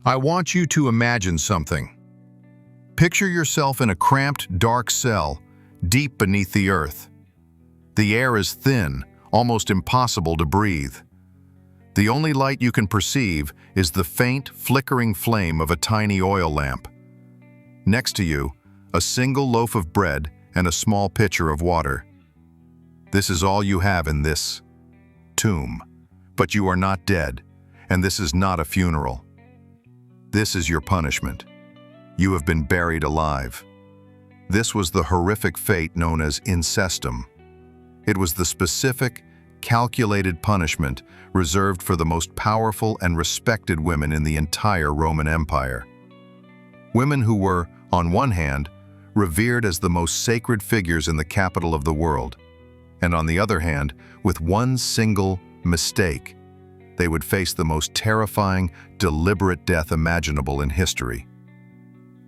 I want you to imagine something. Picture yourself in a cramped, dark cell, deep beneath the earth. The air is thin, almost impossible to breathe. The only light you can perceive is the faint, flickering flame of a tiny oil lamp. Next to you, a single loaf of bread and a small pitcher of water. This is all you have in this tomb. But you are not dead, and this is not a funeral. This is your punishment. You have been buried alive. This was the horrific fate known as incestum. It was the specific, calculated punishment reserved for the most powerful and respected women in the entire Roman Empire. Women who were, on one hand, revered as the most sacred figures in the capital of the world, and on the other hand, with one single mistake, they would face the most terrifying, deliberate death imaginable in history.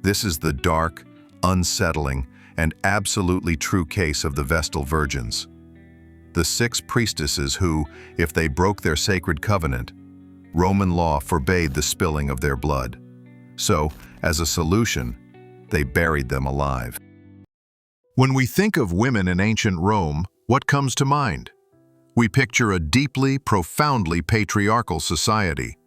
This is the dark, unsettling, and absolutely true case of the Vestal Virgins. The 6 priestesses who, if they broke their sacred covenant, Roman law forbade the spilling of their blood. So, as a solution, they buried them alive. When we think of women in ancient Rome, what comes to mind? We picture a deeply, profoundly patriarchal society.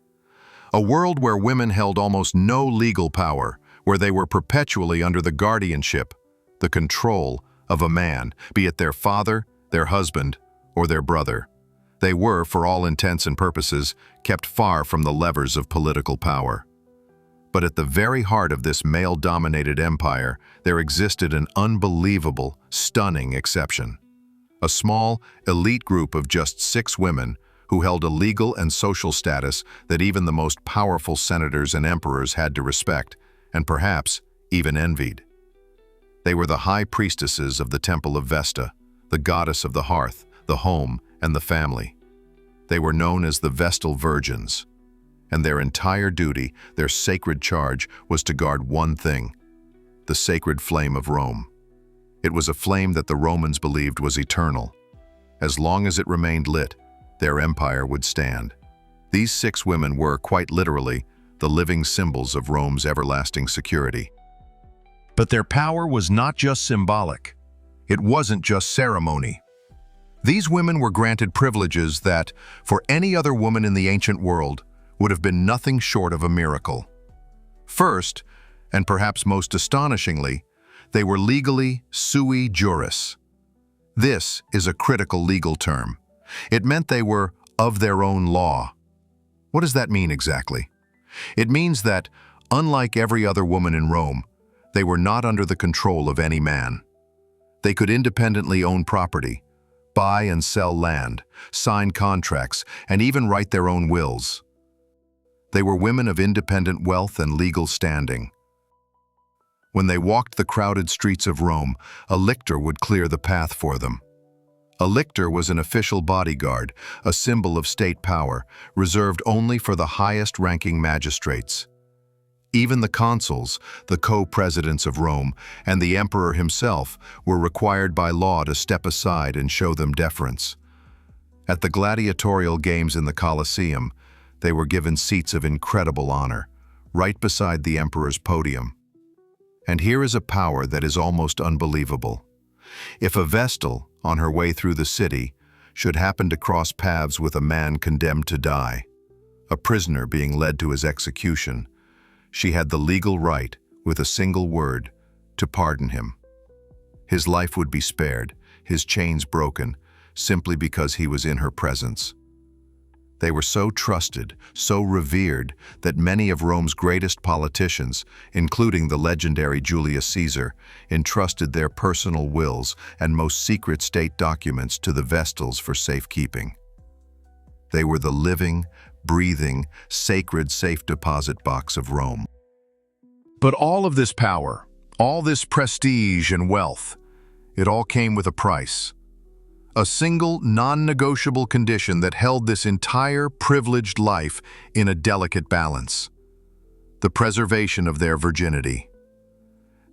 A world where women held almost no legal power, where they were perpetually under the guardianship, the control of a man, be it their father, their husband, or their brother. They were, for all intents and purposes, kept far from the levers of political power. But at the very heart of this male-dominated empire, there existed an unbelievable, stunning exception. A small, elite group of just 6 women who held a legal and social status that even the most powerful senators and emperors had to respect, and perhaps even envied. They were the high priestesses of the Temple of Vesta, the goddess of the hearth, the home, and the family. They were known as the Vestal Virgins, and their entire duty, their sacred charge, was to guard one thing: the sacred flame of Rome. It was a flame that the Romans believed was eternal. As long as it remained lit, their empire would stand. These 6 women were, quite literally, the living symbols of Rome's everlasting security. But their power was not just symbolic. It wasn't just ceremony. These women were granted privileges that, for any other woman in the ancient world, would have been nothing short of a miracle. First, and perhaps most astonishingly, they were legally sui juris. This is a critical legal term. It meant they were of their own law. What does that mean exactly? It means that, unlike every other woman in Rome, they were not under the control of any man. They could independently own property, buy and sell land, sign contracts, and even write their own wills. They were women of independent wealth and legal standing. When they walked the crowded streets of Rome, a lictor would clear the path for them. A lictor was an official bodyguard, a symbol of state power, reserved only for the highest-ranking magistrates. Even the consuls, the co-presidents of Rome, and the emperor himself were required by law to step aside and show them deference. At the gladiatorial games in the Colosseum, they were given seats of incredible honor, right beside the emperor's podium. And here is a power that is almost unbelievable. If a Vestal, on her way through the city, should happen to cross paths with a man condemned to die, a prisoner being led to his execution, she had the legal right, with a single word, to pardon him. His life would be spared, his chains broken, simply because he was in her presence. They were so trusted, so revered, that many of Rome's greatest politicians, including the legendary Julius Caesar, entrusted their personal wills and most secret state documents to the Vestals for safekeeping. They were the living, breathing, sacred safe deposit box of Rome. But all of this power, all this prestige and wealth, it all came with a price. A single, non-negotiable condition that held this entire privileged life in a delicate balance: the preservation of their virginity.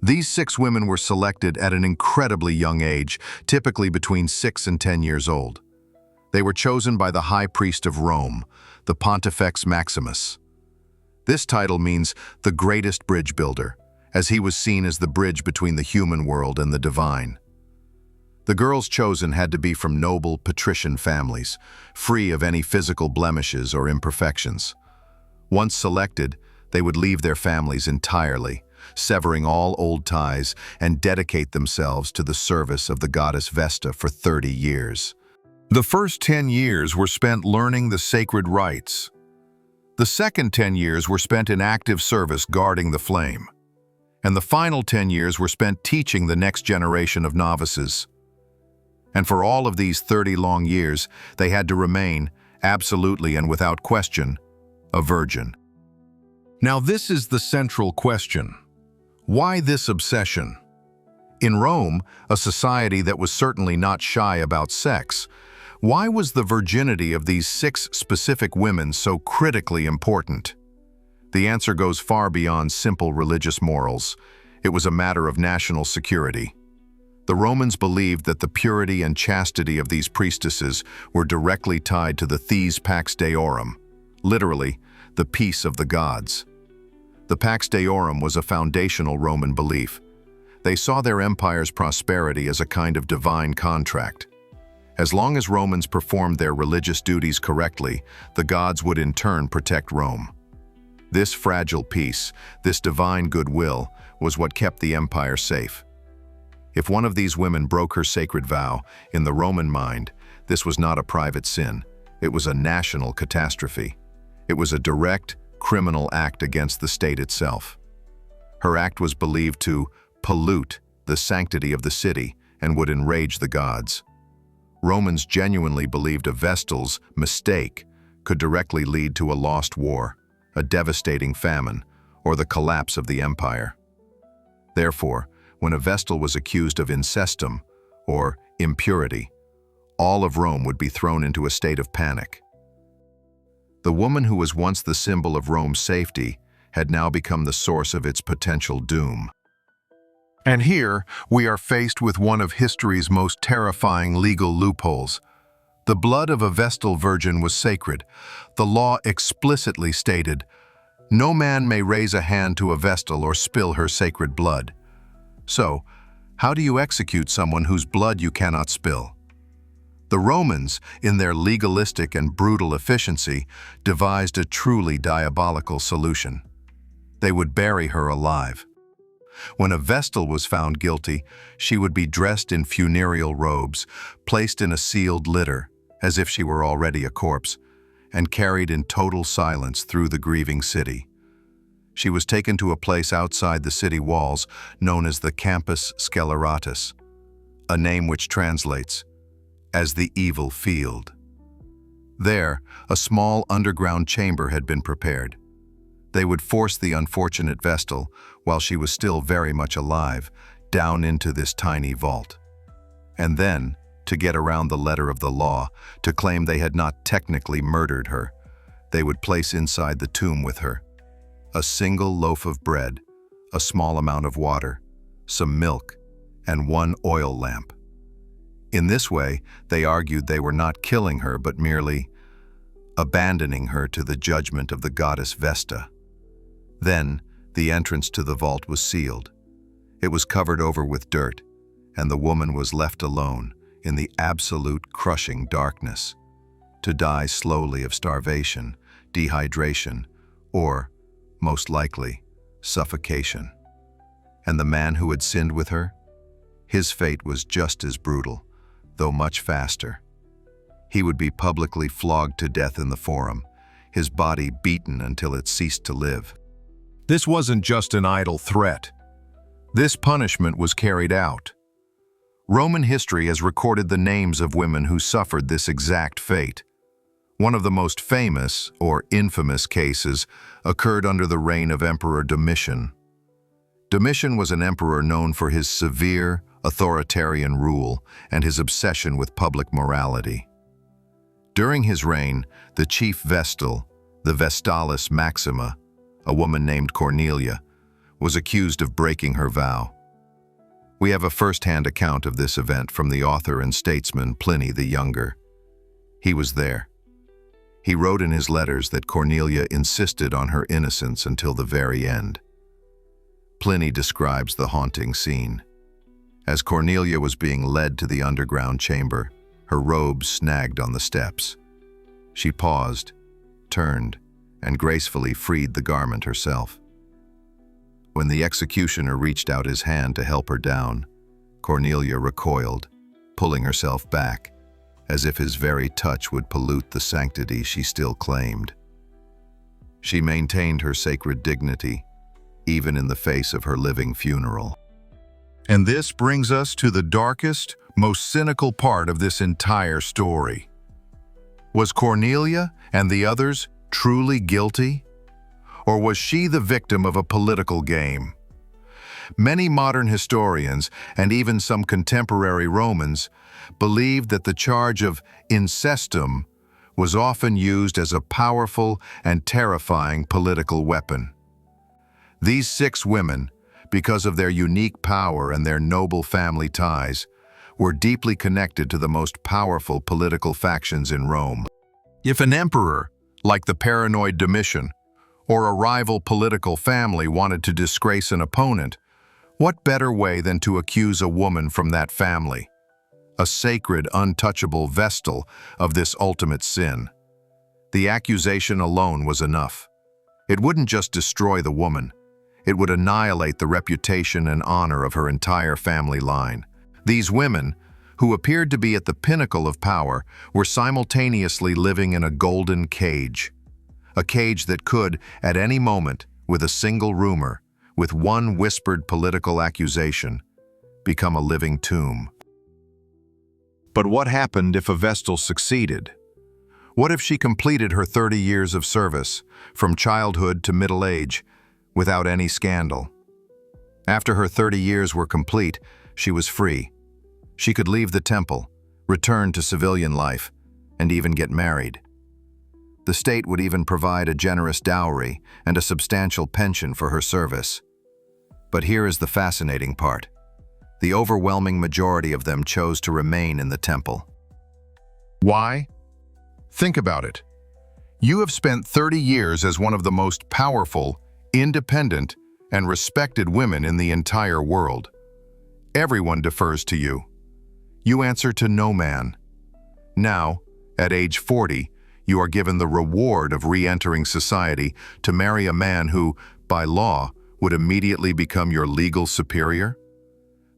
These 6 women were selected at an incredibly young age, typically between 6 and 10 years old. They were chosen by the high priest of Rome, the Pontifex Maximus. This title means the greatest bridge builder, as he was seen as the bridge between the human world and the divine. The girls chosen had to be from noble patrician families, free of any physical blemishes or imperfections. Once selected, they would leave their families entirely, severing all old ties, and dedicate themselves to the service of the goddess Vesta for 30 years. The first 10 years were spent learning the sacred rites. The second 10 years were spent in active service guarding the flame. And the final 10 years were spent teaching the next generation of novices. And for all of these 30 long years, they had to remain, absolutely and without question, a virgin. Now this is the central question. Why this obsession? In Rome, a society that was certainly not shy about sex, why was the virginity of these 6 specific women so critically important? The answer goes far beyond simple religious morals. It was a matter of national security. The Romans believed that the purity and chastity of these priestesses were directly tied to the Thes Pax Deorum, literally, the peace of the gods. The Pax Deorum was a foundational Roman belief. They saw their empire's prosperity as a kind of divine contract. As long as Romans performed their religious duties correctly, the gods would in turn protect Rome. This fragile peace, this divine goodwill, was what kept the empire safe. If one of these women broke her sacred vow, in the Roman mind, this was not a private sin. It was a national catastrophe. It was a direct, criminal act against the state itself. Her act was believed to pollute the sanctity of the city and would enrage the gods. Romans genuinely believed a Vestal's mistake could directly lead to a lost war, a devastating famine, or the collapse of the empire. Therefore, when a Vestal was accused of incestum, or impurity, all of Rome would be thrown into a state of panic. The woman who was once the symbol of Rome's safety had now become the source of its potential doom. And here, we are faced with one of history's most terrifying legal loopholes. The blood of a Vestal Virgin was sacred. The law explicitly stated, "No man may raise a hand to a Vestal or spill her sacred blood." So, how do you execute someone whose blood you cannot spill? The Romans, in their legalistic and brutal efficiency, devised a truly diabolical solution. They would bury her alive. When a Vestal was found guilty, she would be dressed in funereal robes, placed in a sealed litter, as if she were already a corpse, and carried in total silence through the grieving city. She was taken to a place outside the city walls known as the Campus Sceleratus, a name which translates as the evil field. There, a small underground chamber had been prepared. They would force the unfortunate Vestal, while she was still very much alive, down into this tiny vault. And then, to get around the letter of the law, to claim they had not technically murdered her, they would place inside the tomb with her a single loaf of bread, a small amount of water, some milk, and one oil lamp. In this way, they argued they were not killing her but merely abandoning her to the judgment of the goddess Vesta. Then, the entrance to the vault was sealed. It was covered over with dirt, and the woman was left alone in the absolute crushing darkness, to die slowly of starvation, dehydration, or, most likely, suffocation. And the man who had sinned with her? His fate was just as brutal, though much faster. He would be publicly flogged to death in the Forum, his body beaten until it ceased to live. This wasn't just an idle threat. This punishment was carried out. Roman history has recorded the names of women who suffered this exact fate. One of the most famous, or infamous, cases occurred under the reign of Emperor Domitian. Domitian was an emperor known for his severe, authoritarian rule and his obsession with public morality. During his reign, the chief Vestal, the Vestalis Maxima, a woman named Cornelia, was accused of breaking her vow. We have a first-hand account of this event from the author and statesman Pliny the Younger. He was there. He wrote in his letters that Cornelia insisted on her innocence until the very end. Pliny describes the haunting scene. As Cornelia was being led to the underground chamber, her robes snagged on the steps. She paused, turned, and gracefully freed the garment herself. When the executioner reached out his hand to help her down, Cornelia recoiled, pulling herself back, as if his very touch would pollute the sanctity she still claimed. She maintained her sacred dignity, even in the face of her living funeral. And this brings us to the darkest, most cynical part of this entire story. Was Cornelia and the others truly guilty? Or was she the victim of a political game? Many modern historians, and even some contemporary Romans, believed that the charge of incestum was often used as a powerful and terrifying political weapon. These 6 women, because of their unique power and their noble family ties, were deeply connected to the most powerful political factions in Rome. If an emperor, like the paranoid Domitian, or a rival political family wanted to disgrace an opponent, what better way than to accuse a woman from that family, a sacred, untouchable Vestal, of this ultimate sin? The accusation alone was enough. It wouldn't just destroy the woman, it would annihilate the reputation and honor of her entire family line. These women, who appeared to be at the pinnacle of power, were simultaneously living in a golden cage. A cage that could, at any moment, with a single rumor, with one whispered political accusation, become a living tomb. But what happened if a Vestal succeeded? What if she completed her 30 years of service, from childhood to middle age, without any scandal? After her 30 years were complete, she was free. She could leave the temple, return to civilian life, and even get married. The state would even provide a generous dowry and a substantial pension for her service. But here is the fascinating part. The overwhelming majority of them chose to remain in the temple. Why? Think about it. You have spent 30 years as one of the most powerful, independent, and respected women in the entire world. Everyone defers to you. You answer to no man. Now, at age 40, you are given the reward of re-entering society to marry a man who, by law, would immediately become your legal superior?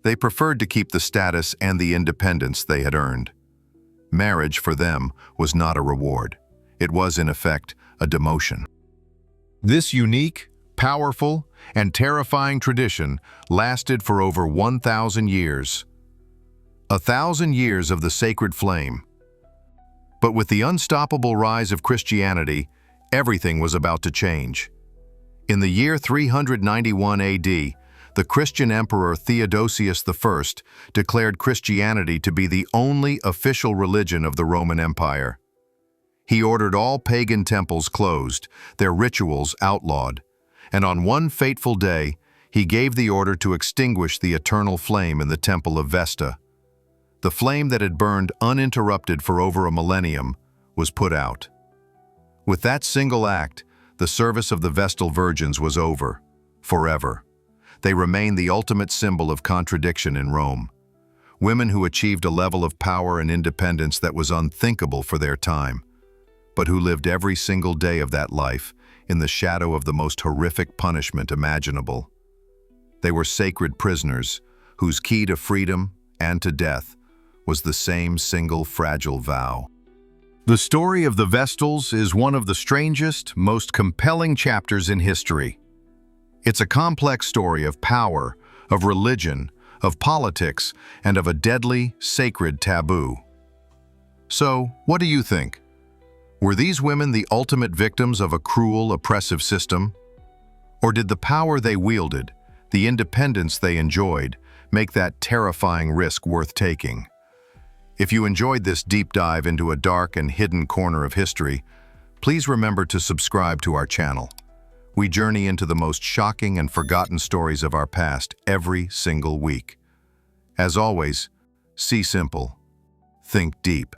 They preferred to keep the status and the independence they had earned. Marriage, for them, was not a reward. It was, in effect, a demotion. This unique, powerful, and terrifying tradition lasted for over 1,000 years. 1,000 years of the sacred flame. But with the unstoppable rise of Christianity, everything was about to change. In the year 391 AD, the Christian emperor Theodosius I declared Christianity to be the only official religion of the Roman Empire. He ordered all pagan temples closed, their rituals outlawed, and on one fateful day, he gave the order to extinguish the eternal flame in the temple of Vesta. The flame that had burned uninterrupted for over a millennium was put out. With that single act, the service of the Vestal Virgins was over, forever. They remain the ultimate symbol of contradiction in Rome. Women who achieved a level of power and independence that was unthinkable for their time, but who lived every single day of that life in the shadow of the most horrific punishment imaginable. They were sacred prisoners whose key to freedom and to death was the same single fragile vow. The story of the Vestals is one of the strangest, most compelling chapters in history. It's a complex story of power, of religion, of politics, and of a deadly, sacred taboo. So, what do you think? Were these women the ultimate victims of a cruel, oppressive system? Or did the power they wielded, the independence they enjoyed, make that terrifying risk worth taking? If you enjoyed this deep dive into a dark and hidden corner of history, please remember to subscribe to our channel. We journey into the most shocking and forgotten stories of our past every single week. As always, see simple, think deep.